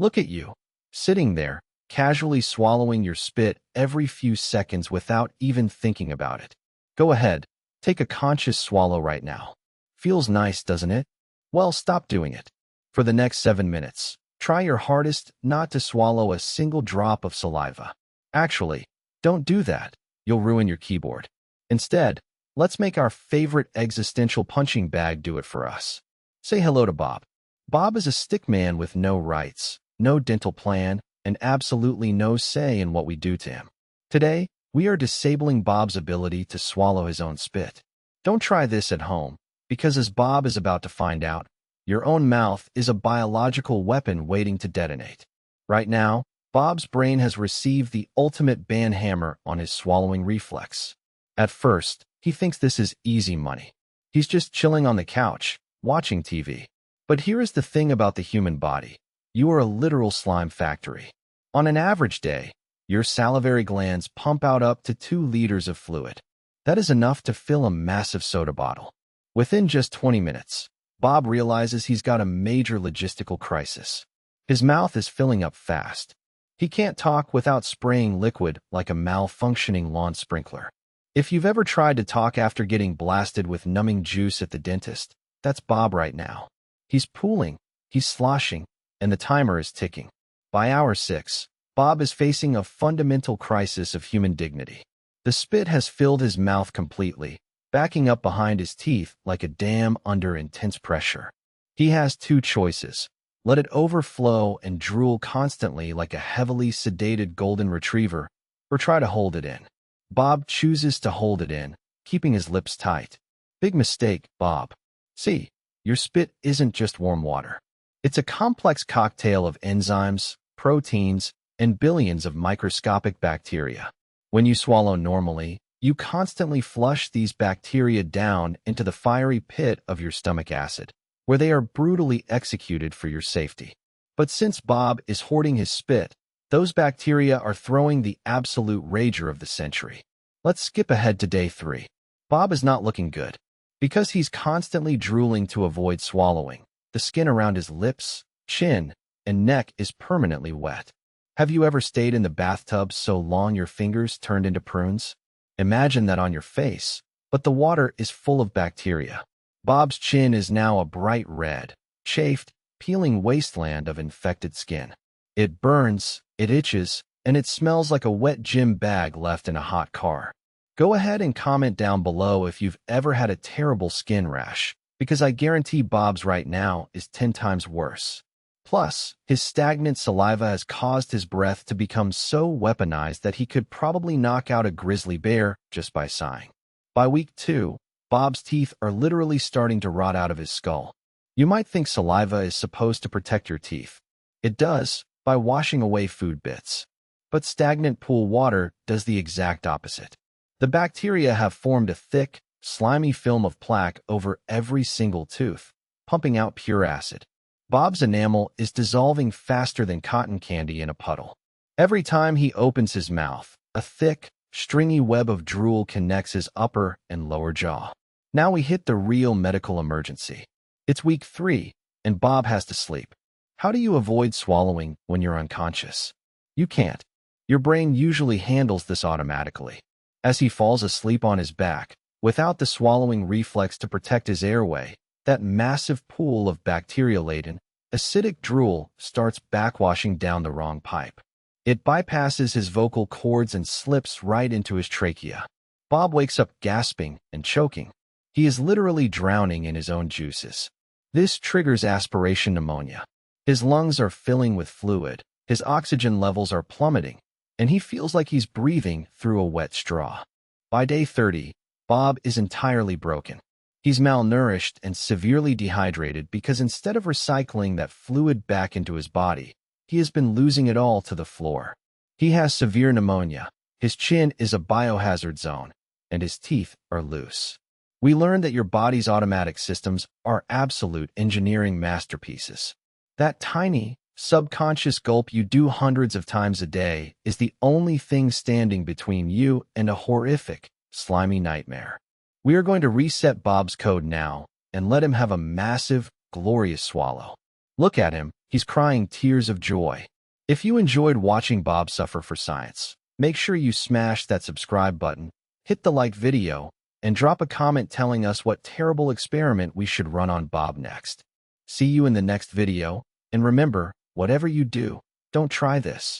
Look at you, sitting there, casually swallowing your spit every few seconds without even thinking about it. Go ahead, take a conscious swallow right now. Feels nice, doesn't it? Well, stop doing it. For the next 7 minutes, try your hardest not to swallow a single drop of saliva. Actually, don't do that. You'll ruin your keyboard. Instead, let's make our favorite existential punching bag do it for us. Say hello to Bob. Bob is a stickman with no rights, no dental plan, and absolutely no say in what we do to him. Today, we are disabling Bob's ability to swallow his own spit. Don't try this at home, because as Bob is about to find out, your own mouth is a biological weapon waiting to detonate. Right now, Bob's brain has received the ultimate banhammer on his swallowing reflex. At first, he thinks this is easy money. He's just chilling on the couch, watching TV. But here is the thing about the human body. You are a literal slime factory. On an average day, your salivary glands pump out up to 2 liters of fluid. That is enough to fill a massive soda bottle. Within just 20 minutes, Bob realizes he's got a major logistical crisis. His mouth is filling up fast. He can't talk without spraying liquid like a malfunctioning lawn sprinkler. If you've ever tried to talk after getting blasted with numbing juice at the dentist, that's Bob right now. He's pooling, he's sloshing, and the timer is ticking. By hour 6, Bob is facing a fundamental crisis of human dignity. The spit has filled his mouth completely, backing up behind his teeth like a dam under intense pressure. He has 2 choices. Let it overflow and drool constantly like a heavily sedated golden retriever, or try to hold it in. Bob chooses to hold it in, keeping his lips tight. Big mistake, Bob. See, your spit isn't just warm water. It's a complex cocktail of enzymes, proteins, and billions of microscopic bacteria. When you swallow normally, you constantly flush these bacteria down into the fiery pit of your stomach acid, where they are brutally executed for your safety. But since Bob is hoarding his spit, those bacteria are throwing the absolute rager of the century. Let's skip ahead to day 3. Bob is not looking good. Because he's constantly drooling to avoid swallowing, the skin around his lips, chin, and neck is permanently wet. Have you ever stayed in the bathtub so long your fingers turned into prunes? Imagine that on your face, but the water is full of bacteria. Bob's chin is now a bright red, chafed, peeling wasteland of infected skin. It burns, it itches, and it smells like a wet gym bag left in a hot car. Go ahead and comment down below if you've ever had a terrible skin rash, because I guarantee Bob's right now is 10 times worse. Plus, his stagnant saliva has caused his breath to become so weaponized that he could probably knock out a grizzly bear just by sighing. By week 2, Bob's teeth are literally starting to rot out of his skull. You might think saliva is supposed to protect your teeth. It does, by washing away food bits. But stagnant pool water does the exact opposite. The bacteria have formed a thick, slimy film of plaque over every single tooth, pumping out pure acid. Bob's enamel is dissolving faster than cotton candy in a puddle. Every time he opens his mouth, a thick, stringy web of drool connects his upper and lower jaw. Now we hit the real medical emergency. It's week 3, and Bob has to sleep. How do you avoid swallowing when you're unconscious? You can't. Your brain usually handles this automatically. As he falls asleep on his back, without the swallowing reflex to protect his airway, that massive pool of bacteria-laden, acidic drool starts backwashing down the wrong pipe. It bypasses his vocal cords and slips right into his trachea. Bob wakes up gasping and choking. He is literally drowning in his own juices. This triggers aspiration pneumonia. His lungs are filling with fluid, his oxygen levels are plummeting, and he feels like he's breathing through a wet straw. By day 30, Bob is entirely broken. He's malnourished and severely dehydrated because instead of recycling that fluid back into his body, he has been losing it all to the floor. He has severe pneumonia, his chin is a biohazard zone, and his teeth are loose. We learned that your body's automatic systems are absolute engineering masterpieces. That tiny, subconscious gulp you do hundreds of times a day is the only thing standing between you and a horrific, slimy nightmare. We are going to reset Bob's code now and let him have a massive, glorious swallow. Look at him, He's crying tears of joy. If you enjoyed watching Bob suffer for science, make sure you smash that subscribe button, hit the like video, and drop a comment telling us what terrible experiment we should run on Bob next. See you in the next video, and remember, whatever you do, don't try this.